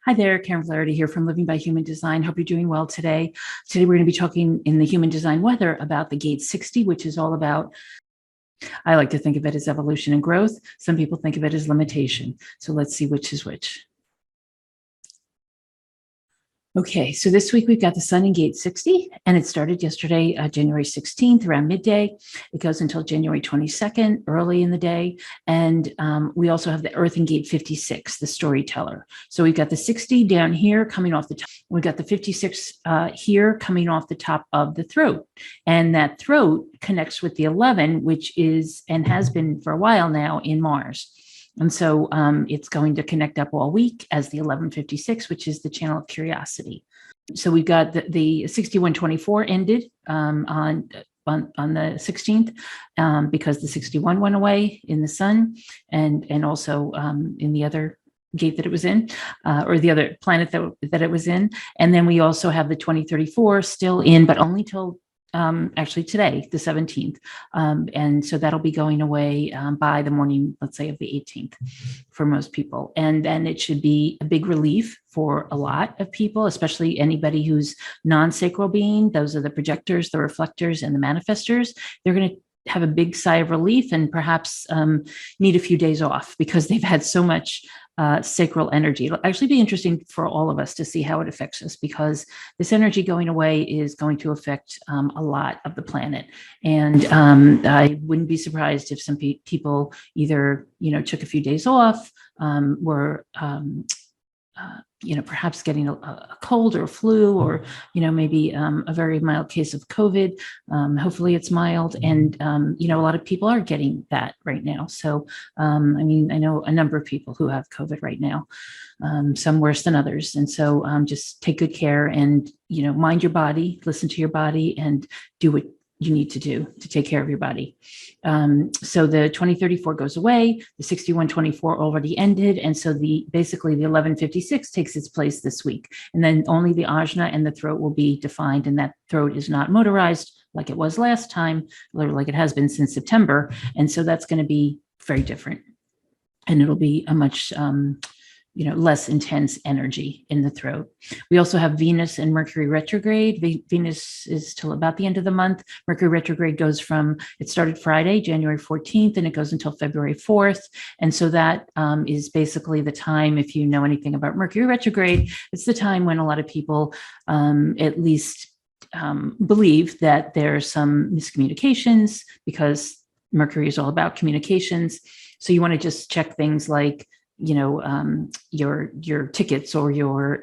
Hi there, Karen Flaherty here from Living by Human Design. Hope you're doing well today. Today we're going to be talking in the Human Design Weather about the gate 60, which is all about, I like to think of it as evolution and growth. Some people think of it as limitation. So let's see which is which. Okay, so this week we've got the sun in gate 60, and it started yesterday, January 16th, around midday. It goes until January 22nd, early in the day. And we also have the earth in gate 56, the storyteller. So we've got the 60 down here coming off the top. We've got the 56 here coming off the top of the throat. And that throat connects with the 11, which is and has been for a while now in Mars. And so it's going to connect up all week as the 1156, which is the channel of curiosity. So we've got the 6124 ended on the 16th because the 61 went away in the sun and also in the other gate that it was in, or the other planet that it was in. And then we also have the 2034 still in, but only till actually today, the 17th. And so that'll be going away by the morning, let's say, of the 18th for most people. And then it should be a big relief for a lot of people, especially anybody who's non-sacral being. Those are the projectors, the reflectors, and the manifestors. They're going to have a big sigh of relief and perhaps need a few days off because they've had so much sacral energy. It'll actually be interesting for all of us to see how it affects us because this energy going away is going to affect a lot of the planet. And I wouldn't be surprised if some people either, took a few days off, were perhaps getting a cold or a flu or, maybe a very mild case of COVID. Hopefully it's mild. And, a lot of people are getting that right now. So, I know a number of people who have COVID right now, some worse than others. And so just take good care and, mind your body, listen to your body and do what you need to do to take care of your body. So the 2034 goes away, the 6124 already ended. And so basically the 1156 takes its place this week. And then only the ajna and the throat will be defined. And that throat is not motorized like it was last time, or like it has been since September. And so that's going to be very different. And it'll be a much, less intense energy in the throat. We also have Venus and Mercury retrograde. Venus is till about the end of the month. Mercury retrograde it started Friday, January 14th, and it goes until February 4th. And so that is basically the time, if you know anything about Mercury retrograde, it's the time when a lot of people at least believe that there's some miscommunications because Mercury is all about communications. So you want to just check things like your tickets or your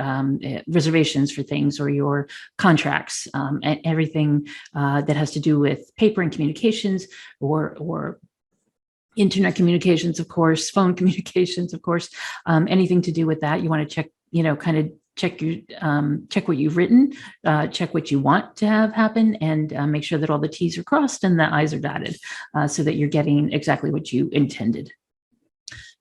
reservations for things or your contracts and everything that has to do with paper and communications or internet communications, of course, phone communications, of course, anything to do with that. You want to check, check what you've written, check what you want to have happen, and make sure that all the T's are crossed and the I's are dotted so that you're getting exactly what you intended.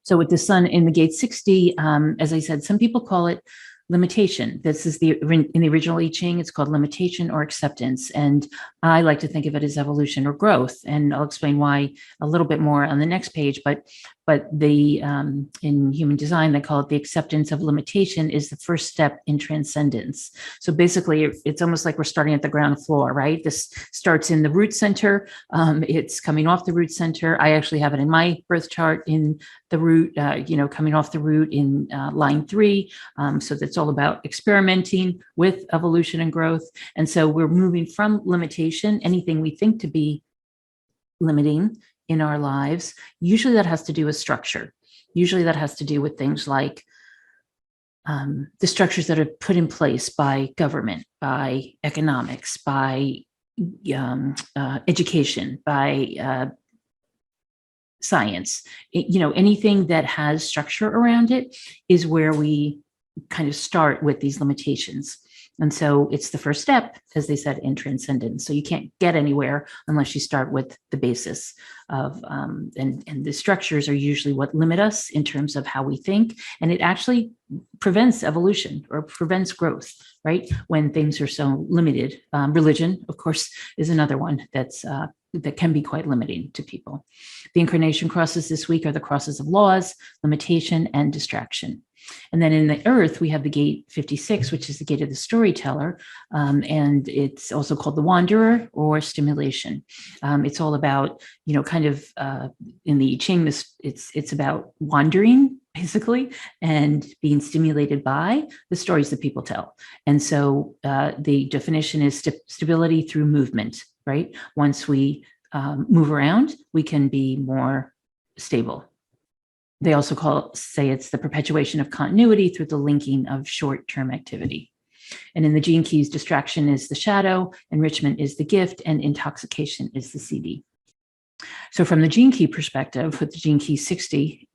So with the sun in the gate 60, as I said, some people call it limitation. This is in the original I Ching, it's called limitation or acceptance. And I like to think of it as evolution or growth. And I'll explain why a little bit more on the next page. But in human design, they call it the acceptance of limitation is the first step in transcendence. So basically, it's almost like we're starting at the ground floor, right? This starts in the root center. It's coming off the root center. I actually have it in my birth chart in the root, coming off the root in line 3. So that's all about experimenting with evolution and growth. And so we're moving from limitation, anything we think to be limiting in our lives. Usually that has to do with structure. Usually that has to do with things like the structures that are put in place by government, by economics, by education, by science. Anything that has structure around it is where we kind of start with these limitations. And so it's the first step, as they said, in transcendence. So you can't get anywhere unless you start with the basis of, and the structures are usually what limit us in terms of how we think. And it actually prevents evolution or prevents growth, right? When things are so limited. Religion, of course, is another one that can be quite limiting to people. The incarnation crosses this week are the crosses of laws, limitation, and distraction. And then in the earth, we have the gate 56, which is the gate of the storyteller. And it's also called the wanderer or stimulation. It's all about, kind of in the I Ching, it's about wandering, basically, and being stimulated by the stories that people tell. And so the definition is stability through movement, right? Once we move around, we can be more stable. They also say it's the perpetuation of continuity through the linking of short-term activity. And in the gene keys, distraction is the shadow, enrichment is the gift, and intoxication is the CD. So from the gene key perspective, with the gene key 60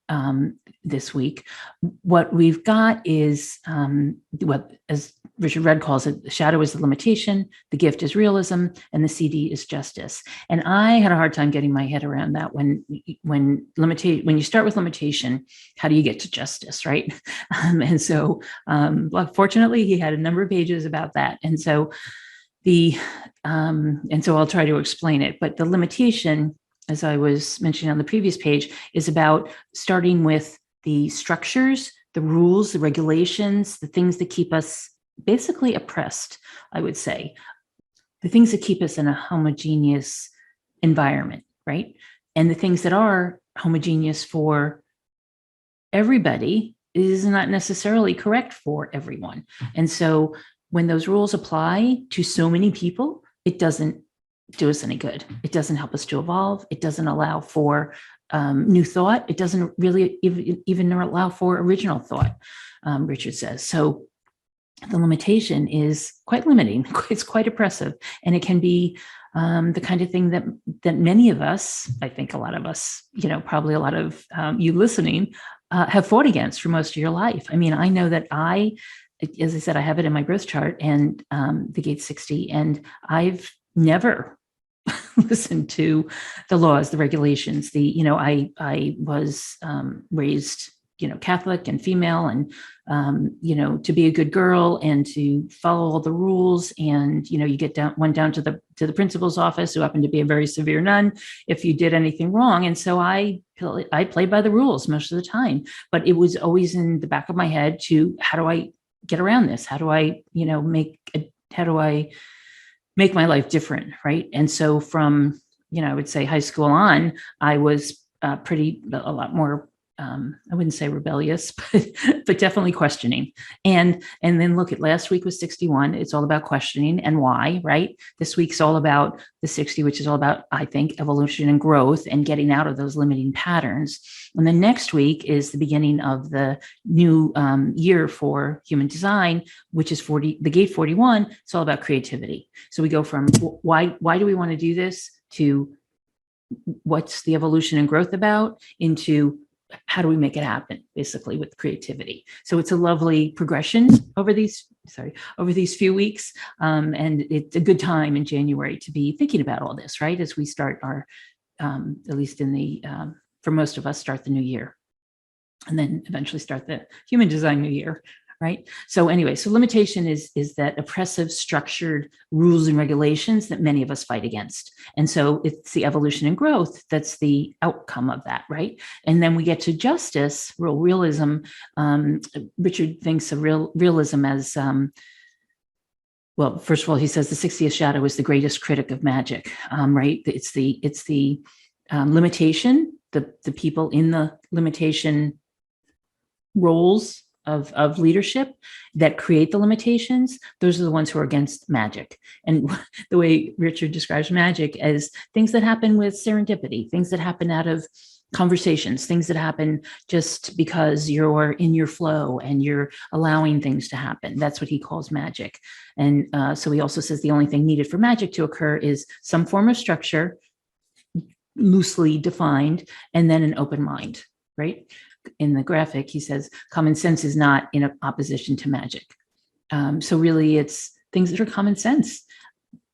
this week, what we've got is what, as Richard Rudd calls it, the shadow is the limitation, the gift is realism, and the CD is justice. And I had a hard time getting my head around that. When you start with limitation, how do you get to justice, right? And so, fortunately, he had a number of pages about that. And so I'll try to explain it. But the limitation, as I was mentioning on the previous page, is about starting with the structures, the rules, the regulations, the things that keep us basically oppressed, I would say. The things that keep us in a homogeneous environment, right? And the things that are homogeneous for everybody is not necessarily correct for everyone. And so when those rules apply to so many people, it doesn't do us any good. It doesn't help us to evolve. It doesn't allow for new thought. It doesn't really even allow for original thought, Richard says. So the limitation is quite limiting. It's quite oppressive. And it can be the kind of thing that many of us, I think a lot of us, probably a lot of you listening, have fought against for most of your life. I mean, I know that as I said, I have it in my birth chart and the gate 60, and I've never listened to the laws, the regulations. I was raised, Catholic and female, and to be a good girl and to follow all the rules. And you went down to the principal's office, who happened to be a very severe nun, if you did anything wrong. And so I played by the rules most of the time, but it was always in the back of my head to, how do I get around this? How do I, make my life different, right? And so from, I would say high school on, I was a lot more, I wouldn't say rebellious, but definitely questioning. And then look at last week was 61. It's all about questioning and why, right? This week's all about the 60, which is all about, I think, evolution and growth and getting out of those limiting patterns. And then next week is the beginning of the new year for human design, which is the gate 41. It's all about creativity. So we go from why do we want to do this, to what's the evolution and growth about, into how do we make it happen, basically, with creativity. So it's a lovely progression over these few weeks. And it's a good time in January to be thinking about all this, right? As we start our, at least for most of us, start the new year, and then eventually start the human design new year, right? So anyway, so limitation is that oppressive, structured rules and regulations that many of us fight against. And so it's the evolution and growth that's the outcome of that, right? And then we get to justice, realism. Richard thinks of realism as, well, first of all, he says the 60th shadow is the greatest critic of magic, right? It's the limitation, the people in the limitation roles of leadership that create the limitations. Those are the ones who are against magic. And the way Richard describes magic as things that happen with serendipity, things that happen out of conversations, things that happen just because you're in your flow and you're allowing things to happen. That's what he calls magic. And so he also says the only thing needed for magic to occur is some form of structure, loosely defined, and then an open mind, right? In the graphic, he says common sense is not in opposition to magic. So really, it's things that are common sense.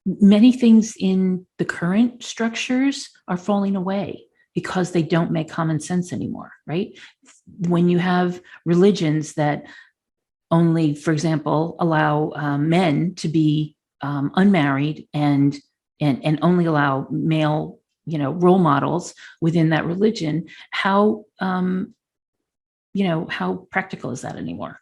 Many things in the current structures are falling away because they don't make common sense anymore, right? When you have religions that only, for example, allow men to be unmarried and only allow male, role models within that religion, how how practical is that anymore?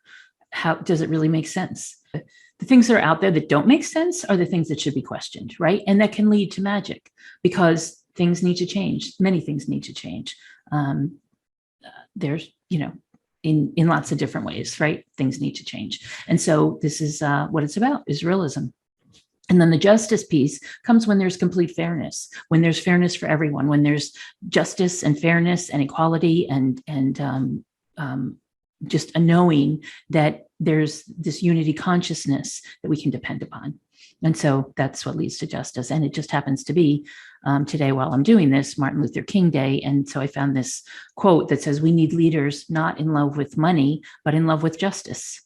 How does it really make sense? The things that are out there that don't make sense are the things that should be questioned, right? And that can lead to magic, because things need to change. Many things need to change. There's, in lots of different ways, right? Things need to change. And so this is what it's about, is realism. And then the justice piece comes when there's complete fairness, when there's fairness for everyone, when there's justice and fairness and equality and just a knowing that there's this unity consciousness that we can depend upon. And so that's what leads to justice. And it just happens to be today, while I'm doing this, Martin Luther King Day. And so I found this quote that says, "We need leaders not in love with money, but in love with justice."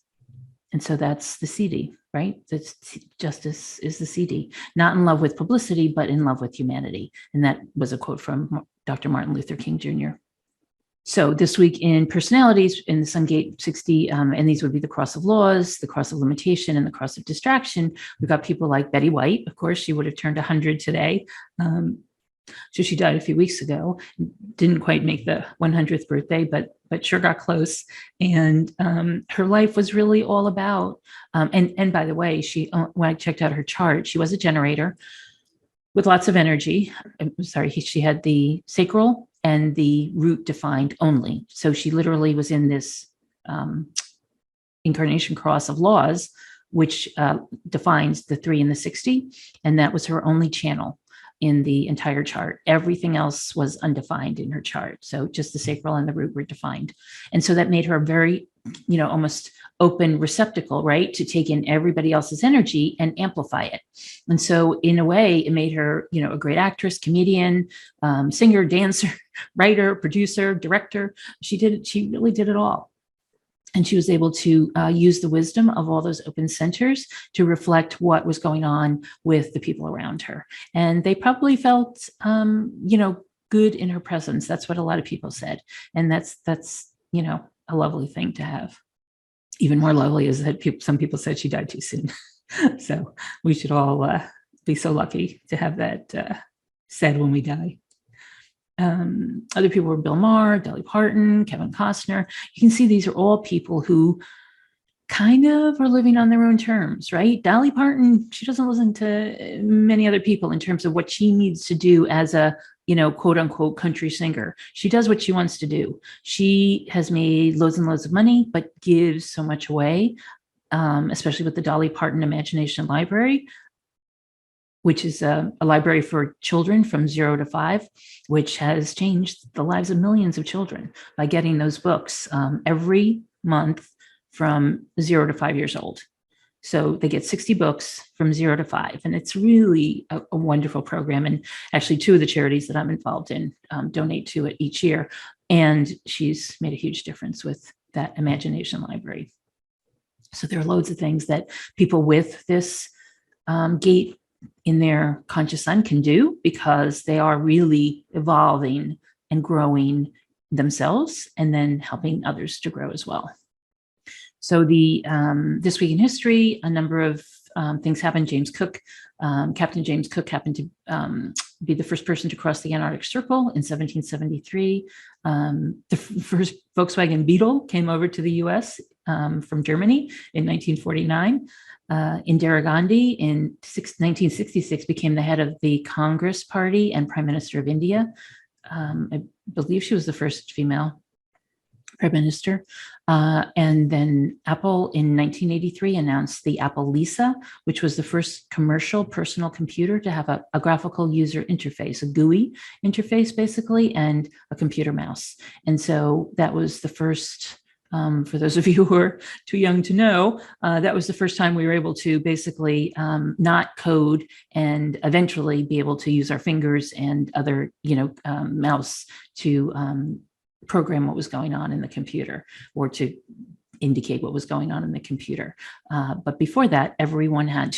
And so that's the CD, right? That's justice is the CD, not in love with publicity, but in love with humanity. And that was a quote from Dr. Martin Luther King Jr. So this week in personalities in the Sungate 60, and these would be the cross of laws, the cross of limitation, and the cross of distraction. We've got people like Betty White. Of course, she would have turned 100 today. So she died a few weeks ago. Didn't quite make the 100th birthday, but sure got close. And her life was really all about. And by the way, when I checked out her chart, she was a generator with lots of energy. I'm sorry, she had the sacral and the root defined only. So she literally was in this incarnation cross of laws, which defines the 3 and the 60. And that was her only channel in the entire chart. Everything else was undefined in her chart. So just the sacral and the root were defined. And so that made her a very, almost open receptacle, right, to take in everybody else's energy and amplify it. And so in a way, it made her, a great actress, comedian, singer, dancer, writer, producer, director. She really did it all. And she was able to use the wisdom of all those open centers to reflect what was going on with the people around her. And they probably felt, good in her presence. That's what a lot of people said. And that's a lovely thing to have. Even more lovely is that some people said she died too soon. So we should all be so lucky to have that said when we die. Other people were Bill Maher, Dolly Parton, Kevin Costner. You can see these are all people who kind of are living on their own terms, right? Dolly Parton, she doesn't listen to many other people in terms of what she needs to do as a, quote unquote country singer. She does what she wants to do. She has made loads and loads of money, but gives so much away, especially with the Dolly Parton Imagination Library, which is a library for children from 0 to 5, which has changed the lives of millions of children by getting those books every month from 0 to 5 years old. So they get 60 books from 0 to 5. And it's really a wonderful program. And actually 2 of the charities that I'm involved in donate to it each year. And she's made a huge difference with that Imagination Library. So there are loads of things that people with this gate in their conscious sun can do, because they are really evolving and growing themselves and then helping others to grow as well. So this week in history, a number of things happened. Captain James Cook happened to be the first person to cross the Antarctic Circle in 1773. The first Volkswagen Beetle came over to the US from Germany in 1949. Indira Gandhi in 1966 became the head of the Congress Party and Prime Minister of India. I believe she was the first female Prime Minister. And then Apple in 1983 announced the Apple Lisa, which was the first commercial personal computer to have a graphical user interface, a GUI interface basically, and a computer mouse. And so that was the first, for those of you who are too young to know, that was the first time we were able to basically not code and eventually be able to use our fingers and other, mouse to program what was going on in the computer, or to indicate what was going on in the computer. But before that, everyone had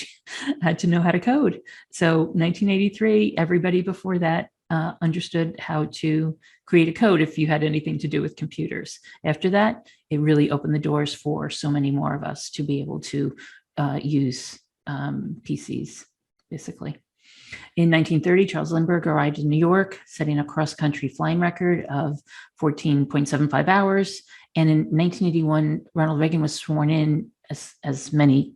to know how to code. So 1983, everybody before that understood how to create a code if you had anything to do with computers. After that, it really opened the doors for so many more of us to be able to use PCs, basically. In 1930, Charles Lindbergh arrived in New York, setting a cross-country flying record of 14.75 hours. And in 1981, Ronald Reagan was sworn in, as many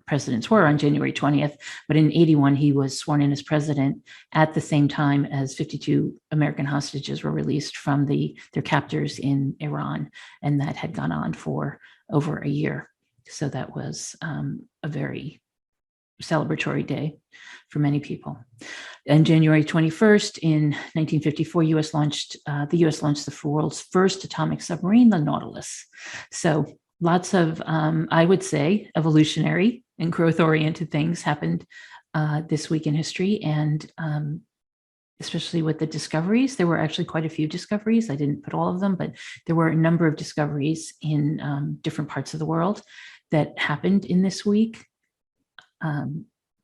presidents were, on January 20th. But in 81, he was sworn in as president at the same time as 52 American hostages were released from their captors in Iran. And that had gone on for over a year. So that was a very celebratory day for many people. On January 21st, in 1954, the U.S. launched the world's first atomic submarine, the Nautilus. So lots of, I would say, evolutionary and growth-oriented things happened this week in history, and especially with the discoveries. There were actually quite a few discoveries. I didn't put all of them, but there were a number of discoveries in different parts of the world that happened in this week.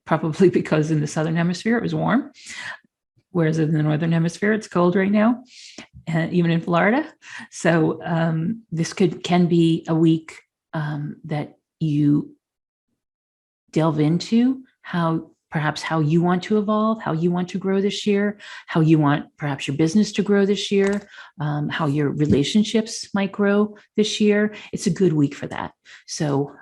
Probably because in the Southern Hemisphere it was warm, whereas in the Northern Hemisphere it's cold right now, even in Florida. So this can be a week that you delve into perhaps how you want to evolve, how you want to grow this year, how you want perhaps your business to grow this year, how your relationships might grow this year. It's a good week for that. So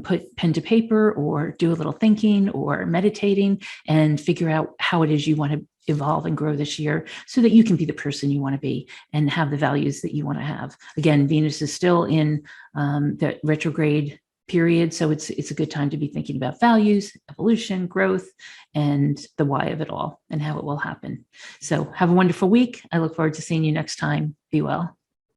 put pen to paper or do a little thinking or meditating and figure out how it is you want to evolve and grow this year so that you can be the person you want to be and have the values that you want to have. Again, Venus is still in the retrograde period. So it's a good time to be thinking about values, evolution, growth, and the why of it all and how it will happen. So have a wonderful week. I look forward to seeing you next time. Be well.